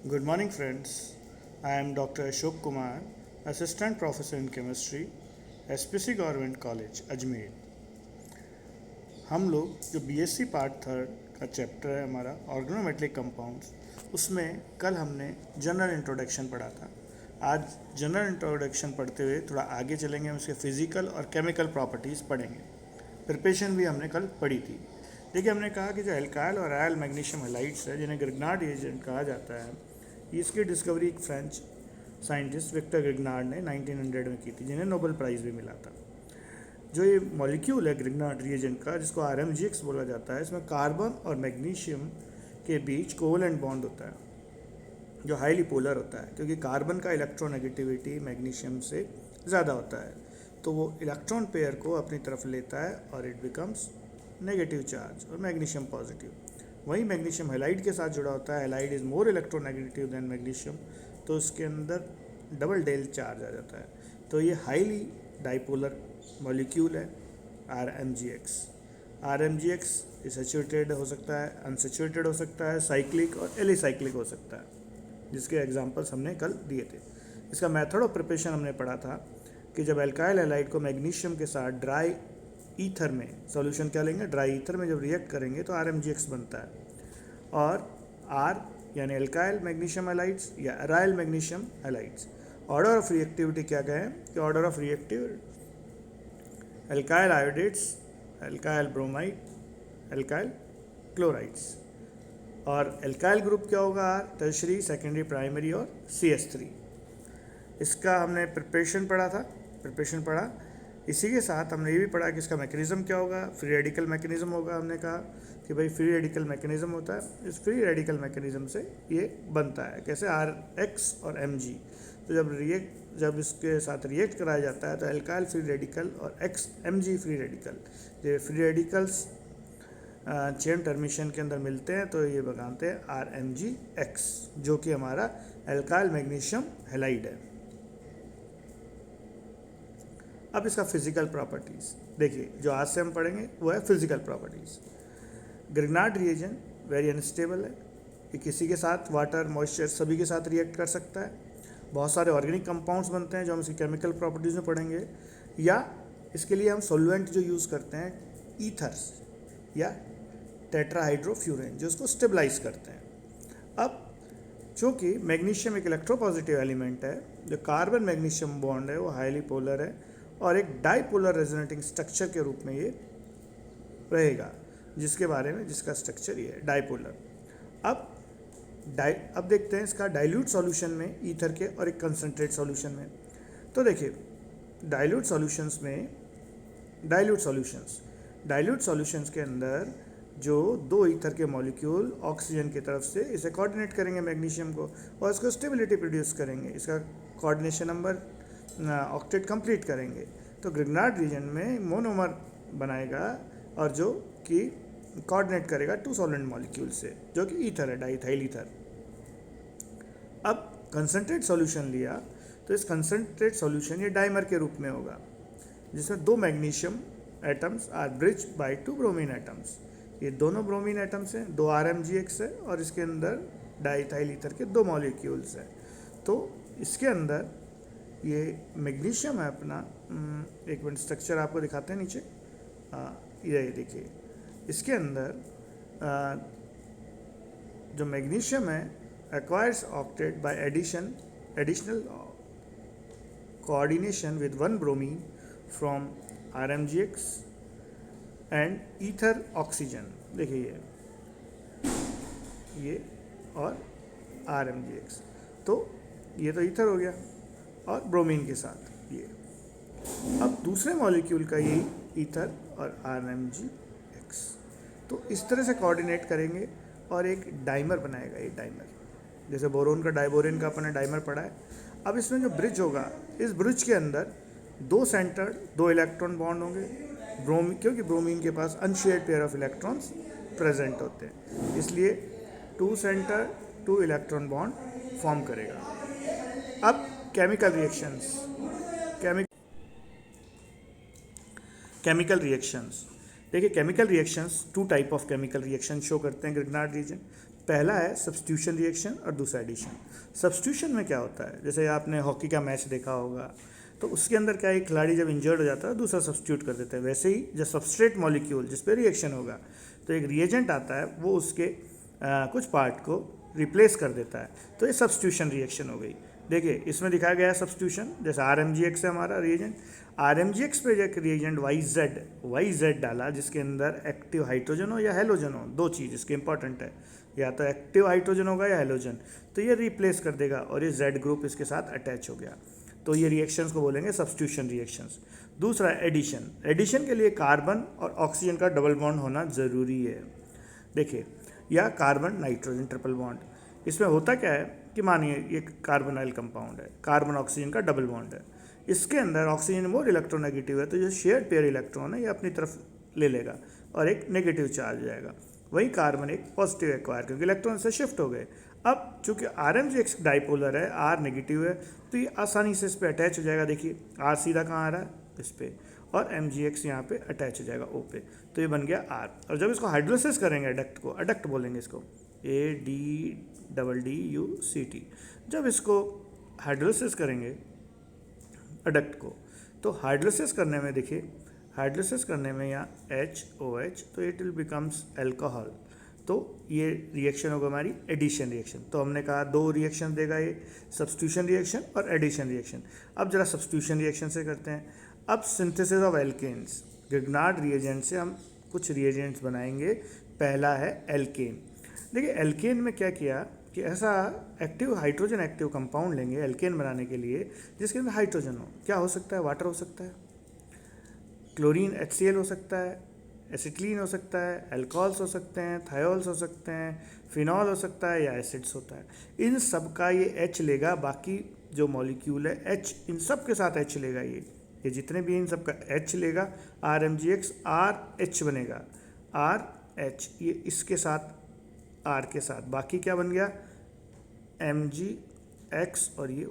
Good morning, friends. I am Dr. Ashok Kumar, Assistant Professor in Chemistry, SPC Government College, Ajmer. हम लोग जो BSc part third का chapter है हमारा organometallic compounds, उसमें कल हमने जनरल इंट्रोडक्शन पढ़ा था। आज जनरल इंट्रोडक्शन पढ़ते हुए थोड़ा आगे चलेंगे, उसके फिजिकल और केमिकल प्रॉपर्टीज़ पढ़ेंगे। प्रिपरेशन भी हमने कल पढ़ी थी। देखिए, हमने कहा कि जो एल्काइल और आयल मैग्नीशियम हैलाइड्स है, जिन्हें ग्रिग्नार्ड रिएजेंट कहा जाता है, इसकी डिस्कवरी एक फ्रेंच साइंटिस्ट विक्टर ग्रिग्नार्ड ने 1900 में की थी, जिन्हें नोबेल प्राइज़ भी मिला था। जो ये मॉलिक्यूल है ग्रिग्नार्ड रिएजेंट का, जिसको RMGX बोला जाता है, इसमें कार्बन और मैग्नीशियम के बीच कोवलेंट बॉन्ड होता है जो हाईली पोलर होता है, क्योंकि कार्बन का इलेक्ट्रोनेगेटिविटी मैग्नीशियम से ज़्यादा होता है, तो वो इलेक्ट्रॉन पेयर को अपनी तरफ लेता है और इट बिकम्स नेगेटिव चार्ज और मैग्नीशियम पॉजिटिव। वही मैग्नीशियम हैलाइड के साथ जुड़ा होता है। Halide is more electronegative than magnesium, तो उसके अंदर डबल डेल चार्ज आ जाता है। तो ये हाईली डाइपोलर मॉलिक्यूल है RMGX। RMGX सैचुरेटेड हो सकता है, अनसैचुरेटेड हो सकता है, साइक्लिक और एलिसाइक्लिक हो सकता है, जिसके एग्जांपल्स हमने कल दिए थे। इसका मेथड ऑफ प्रिपरेशन हमने पढ़ा था कि जब एल्काइल हैलाइड को मैग्नीशियम के साथ ड्राई ईथर में सॉल्यूशन क्या लेंगे, ड्राई ईथर में जब रिएक्ट करेंगे तो RMGX बनता है। और R यानी एल्काइल मैग्नीशियम हैलाइड्स या aryl magnesium halides. Order of reactivity क्या कहें कि order of reactive alkyl iodates, alkyl bromide, alkyl chlorides. और एल्काइल ग्रुप क्या होगा, टर्शरी, सेकेंडरी, प्राइमरी और CH3। इसका हमने प्रिपरेशन पढ़ा। इसी के साथ हमने ये भी पढ़ा कि इसका मैकेनिज़्म क्या होगा, फ्री रेडिकल मैकेनिज़्म होगा। हमने कहा कि भाई फ्री रेडिकल मैकेनिज़्म होता है, इस फ्री रेडिकल मैकेनिज़्म से ये बनता है कैसे, RX और MG। तो जब इसके साथ रिएक्ट कराया जाता है तो एल्काइल फ्री रेडिकल और MG फ्री रेडिकल, ये फ्री रेडिकल्स चेन टर्मिशन के अंदर मिलते हैं, तो ये बनाते हैं RMGX, जो कि हमारा एल्काइल मैग्नीशियम हैलाइड है। अब इसका फिजिकल प्रॉपर्टीज़ देखिए, जो आज से हम पढ़ेंगे वो है physical properties. Grignard reagent very unstable है, कि किसी के साथ वाटर, मॉइस्चर सभी के साथ रिएक्ट कर सकता है। बहुत सारे ऑर्गेनिक कंपाउंड्स बनते हैं जो हम इसकी केमिकल प्रॉपर्टीज़ में पढ़ेंगे, या इसके लिए हम सॉल्वेंट जो यूज़ करते हैं ईथर्स या टेट्राहाइड्रोफ्यूरेन, जो उसको स्टेबलाइज करते हैं। अब चूँकि मैग्नीशियम एक इलेक्ट्रोपॉजिटिव एलिमेंट है, जो कार्बन मैग्नीशियम बॉन्ड है वो हाईली पोलर है और एक डाइपोलर रेजोनेटिंग स्ट्रक्चर के रूप में ये रहेगा, जिसका स्ट्रक्चर ये है डाइपोलर। अब देखते हैं इसका डाइल्यूट सॉल्यूशन में ईथर के और एक कंसंट्रेट सॉल्यूशन में। तो देखिए, डाइल्यूट सॉल्यूशंस के अंदर जो दो ईथर के मॉलिक्यूल ऑक्सीजन की तरफ से इसे कोऑर्डिनेट करेंगे मैग्नीशियम को, और इसको स्टेबिलिटी प्रोड्यूस करेंगे, इसका कोऑर्डिनेशन नंबर ऑक्टेट कंप्लीट करेंगे। तो ग्रिग्नार्ड रीजन में मोनोमर बनाएगा और जो कि कोऑर्डिनेट करेगा टू सॉल्वेंट मॉलिक्यूल से, जो कि ईथर है, डाइथाइल ईथर। अब कंसंट्रेट सॉल्यूशन लिया तो इस कंसंट्रेट सॉल्यूशन ये डाइमर के रूप में होगा, जिसमें दो magnesium atoms are bridge by two bromine atoms. ये दोनों ब्रोमीन एटम्स हैं, दो RMGX है और इसके अंदर डाइथाइल ईथर के दो मॉलिक्यूल्स हैं। तो इसके अंदर ये मैग्नीशियम है अपना, एक मिनट स्ट्रक्चर आपको दिखाते हैं नीचे। ये देखिए, इसके अंदर जो मैग्नीशियम है acquires octet bye additional coordination with one bromine from RMGX and ether oxygen. देखिए ये और RMGX, तो ये तो ईथर हो गया और ब्रोमीन के साथ ये। अब दूसरे मॉलिक्यूल का ये ईथर और RMGX, तो इस तरह से कोऑर्डिनेट करेंगे और एक डाइमर बनाएगा। ये डाइमर जैसे बोरोन का डाइबोरेन का अपने डाइमर पढ़ा है। अब इसमें जो ब्रिज होगा, इस ब्रिज के अंदर दो सेंटर्ड दो इलेक्ट्रॉन बॉन्ड होंगे, क्योंकि ब्रोमीन के पास unshared pair of electrons present होते हैं, इसलिए two centre two electron bond form करेगा। अब केमिकल रिएक्शंस देखिए, chemical reactions two type of chemical reaction show करते हैं ग्रिग्नार्ड रीजन। पहला है सब्स्टिट्यूशन रिएक्शन और दूसरा एडिशन। सब्स्टिट्यूशन में क्या होता है, जैसे आपने हॉकी का मैच देखा होगा, तो उसके अंदर क्या है, एक खिलाड़ी जब इंजर्ड हो जाता है दूसरा सब्स्टिट्यूट कर देता है। वैसे ही जब सबस्ट्रेट मॉलिक्यूल जिस पे रिएक्शन होगा तो एक रिएजेंट आता है, वो उसके कुछ पार्ट को रिप्लेस कर देता है, तो ये सब्स्टिट्यूशन रिएक्शन हो गई। देखिए इसमें दिखाया गया है सब्स्टिट्यूशन, जैसे RMGX है हमारा रिएजेंट, RMGX पे एक रिएजेंट YZ डाला जिसके अंदर एक्टिव हाइड्रोजन हो या हेलोजन हो, दो चीज़ इसके इंपॉर्टेंट है, या तो एक्टिव हाइड्रोजन होगा या हेलोजन, तो ये रिप्लेस कर देगा और ये Z ग्रुप इसके साथ अटैच हो गया। तो ये रिएक्शंस को बोलेंगे सब्स्टिट्यूशन रिएक्शंस। दूसरा एडिशन। एडिशन के लिए कार्बन और ऑक्सीजन का डबल बॉन्ड होना ज़रूरी है। देखिए, या कार्बन नाइट्रोजन ट्रिपल बॉन्ड, इसमें होता क्या है कि मानिए ये कार्बोनाइल कंपाउंड है, कार्बन ऑक्सीजन का डबल बॉन्ड है, इसके अंदर ऑक्सीजन मोर इलेक्ट्रोनेगेटिव है, तो जो शेयर्ड पेयर इलेक्ट्रॉन है ये अपनी तरफ ले लेगा और एक नेगेटिव चार्ज हो जाएगा। वही कार्बन एक पॉजिटिव एक्वायर, क्योंकि इलेक्ट्रॉन से शिफ्ट हो गए। अब चूंकि RMGX डाइपोलर है, R नेगेटिव है, तो ये आसानी से इस पर अटैच हो जाएगा। देखिए R सीधा कहाँ आ रहा है, इस पर, और MGX यहाँ पे अटैच हो जाएगा O पे, तो ये बन गया R। और जब इसको हाइड्रोलिसिस करेंगे एडक्ट को, अडक्ट बोलेंगे इसको, ADDUCT, जब इसको हाइड्रोलिसिस करेंगे अडक्ट को, तो हाइड्रोलिसिस करने में देखिए, हाइड्रोलिसिस करने में यहाँ HOH, तो इट विल बिकम्स अल्कोहल, तो ये रिएक्शन होगा हमारी एडिशन रिएक्शन। तो हमने कहा दो रिएक्शन देगा ये, सब्स्टिट्यूशन रिएक्शन और एडिशन रिएक्शन। अब जरा सब्स्टिट्यूशन रिएक्शन से करते हैं। अब synthesis of alkenes, Grignard reagent से हम कुछ रिएजेंट्स बनाएंगे। पहला है एल्केन। देखिए एल्केन में क्या किया कि ऐसा एक्टिव हाइड्रोजन एक्टिव कंपाउंड लेंगे एल्केन बनाने के लिए जिसके अंदर हाइड्रोजन हो। क्या हो सकता है, वाटर हो सकता है, क्लोरीन HCl हो सकता है, एसिटिलीन हो सकता है, अल्कोहल्स हो सकते हैं, थायोल्स हो सकते हैं, फिनॉल हो सकता है, या एसिड्स होता है। इन सब का ये H लेगा, बाकी जो मॉलिक्यूल है H, इन सब के साथ H लेगा, ये जितने भी इन सब का H लेगा। RMGX RH बनेगा, RH, ये इसके साथ R के साथ, बाकी क्या बन गया MgX और ये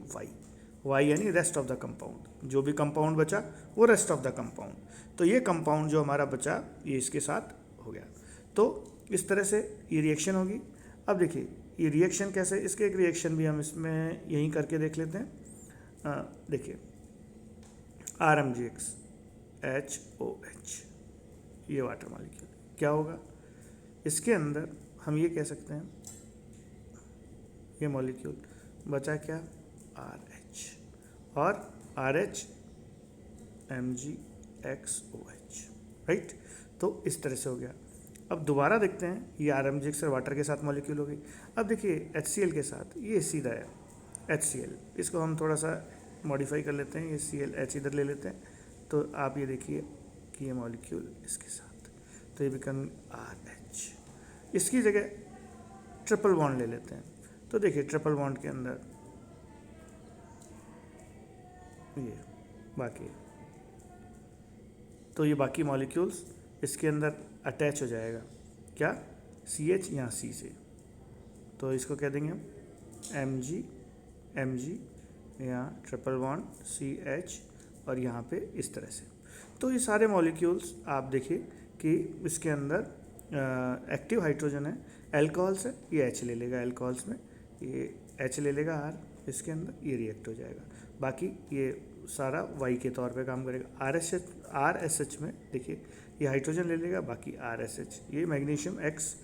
Y यानी रेस्ट ऑफ द कंपाउंड। जो भी कंपाउंड बचा वो रेस्ट ऑफ द कंपाउंड। तो ये कंपाउंड जो हमारा बचा ये इसके साथ हो गया। तो इस तरह से ये रिएक्शन होगी। अब देखिए ये रिएक्शन कैसे, इसके एक रिएक्शन भी हम इसमें यहीं करके देख लेते हैं। देखिए RMGX HOH, ये वाटर मॉलिक्यूल क्या होगा, इसके अंदर हम ये कह सकते हैं ये मॉलिक्यूल बचा क्या, RH, और RH MgXOH, राइट। तो इस तरह से हो गया। अब दोबारा देखते हैं, ये RMGX और वाटर के साथ मॉलिक्यूल हो गई। अब देखिए HCl के साथ ये सीधा है HCl, इसको हम थोड़ा सा मॉडिफाई कर लेते हैं, ये ClH इधर ले लेते हैं, तो आप ये देखिए कि ये मॉलिक्यूल इसके साथ, तो ये बिकम RH। इसकी जगह ट्रिपल बॉन्ड ले लेते हैं, तो देखिए ट्रिपल बॉन्ड के अंदर ये बाकी, तो ये बाकी मॉलिक्यूल्स इसके अंदर अटैच हो जाएगा, क्या CH यहाँ C से, तो इसको कह देंगे हम MG, यहाँ ट्रिपल बॉन्ड CH, और यहाँ पे इस तरह से। तो ये सारे मॉलिक्यूल्स आप देखिए कि इसके अंदर एक्टिव हाइड्रोजन है, अल्कोहल्स है, ये H ले लेगा, अल्कोहल्स में ये H ले लेगा R, इसके अंदर ये रिएक्ट हो जाएगा, बाकी ये सारा Y के तौर पे काम करेगा। RSH में देखिए ये हाइड्रोजन ले लेगा, बाकी RSH, ये मैग्नीशियम X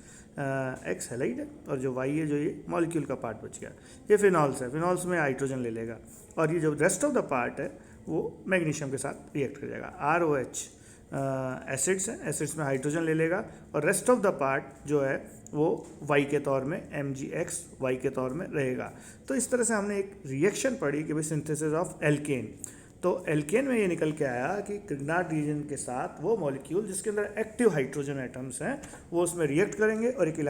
हैलाइड है, और जो Y है जो ये मॉलिक्यूल का पार्ट बच गया, ये फिनॉल्स है, फिनॉल्स में हाइड्रोजन ले लेगा, और ये जो रेस्ट ऑफ द पार्ट है वो मैग्नीशियम के साथ रिएक्ट कर जाएगा। ROH एसिड्स हैं, एसिड्स में हाइड्रोजन ले लेगा, और रेस्ट ऑफ द पार्ट जो है वो Y के तौर में MgX Y के तौर में रहेगा। तो इस तरह से हमने एक रिएक्शन पढ़ी कि भाई सिंथेसिस ऑफ एल्केन। तो एल्केन में ये निकल के आया कि ग्रिग्नार्ड रिएजेंट के साथ वो मॉलिक्यूल जिसके अंदर एक्टिव हाइड्रोजन एटम्स हैं वो उसमें रिएक्ट करेंगे और एक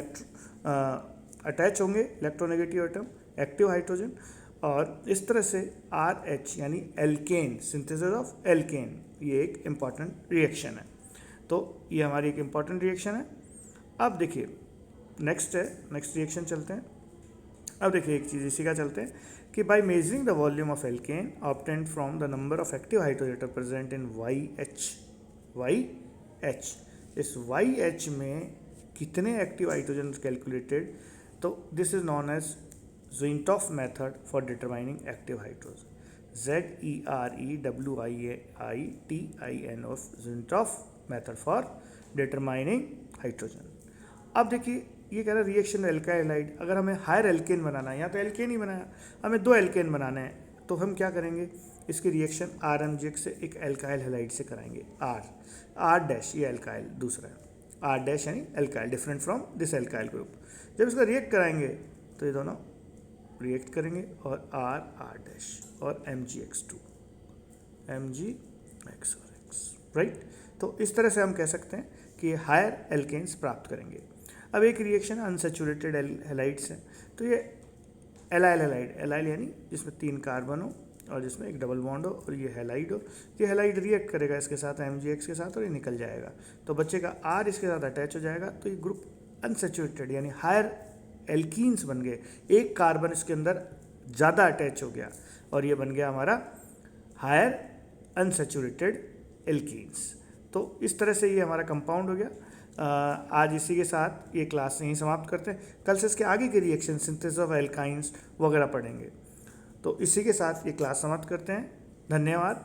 अटैच होंगे इलेक्ट्रोनेगेटिव एटम एक्टिव हाइड्रोजन, और इस तरह से RH यानी एल्केन, सिंथेसिस ऑफ एल्केन, ये एक इम्पॉर्टेंट रिएक्शन है। तो ये हमारी एक इम्पॉर्टेंट रिएक्शन है। अब देखिए नेक्स्ट रिएक्शन चलते हैं। अब देखिए एक चीज़ इसी का चलते हैं कि by measuring the volume of alkane obtained from the number of active hydrogen present in YH, इस YH में कितने एक्टिव हाइड्रोजन कैलकुलेटेड तो this is known as Zerewitinoff method for determining active hydrogen, ZEREWIITINOF, Zerewitinoff method for determining hydrogen. अब देखिए ये कह रहा है रिएक्शन एल्काइल हाइड, अगर हमें हायर एल्केन बनाना है, यहाँ तो एल्केन ही बनाया, हमें 2 एल्केन बनाने हैं, तो हम क्या करेंगे, इसकी रिएक्शन RMGX से एक एल्काइल हैलाइड से कराएंगे, R डैश, ये एल्काइल दूसरा है, R डैश यानी alkyl different from this alkyl group. जब इसका रिएक्ट कराएंगे तो ये दोनों रिएक्ट करेंगे और R डैश और MgX2 MgX और X, राइट। तो इस तरह से हम कह सकते हैं कि हायर एल्केन्स प्राप्त करेंगे। अब एक रिएक्शन अनसेचुरेटेड हैलाइड्स है, तो ये एलाइल हैलाइड, एलाइल यानी जिसमें 3 कार्बन हो और जिसमें एक डबल बॉन्ड हो और ये हैलाइड हो, ये हैलाइड रिएक्ट करेगा इसके साथ MgX के साथ और ये निकल जाएगा, तो बच्चेगा R इसके साथ अटैच हो जाएगा, तो ये ग्रुप अनसेचुरेटेड यानी हायर एल्कीन्स बन गए, एक कार्बन इसके अंदर ज़्यादा अटैच हो गया और ये बन गया हमारा हायर अनसेचुरेटेड एल्कीन्स। तो इस तरह से ये हमारा कंपाउंड हो गया। आज इसी के साथ ये क्लास यहीं समाप्त करते हैं, कल से इसके आगे के रिएक्शन सिंथेसिस ऑफ एल्काइंस वगैरह पढ़ेंगे। तो इसी के साथ ये क्लास समाप्त करते हैं। धन्यवाद।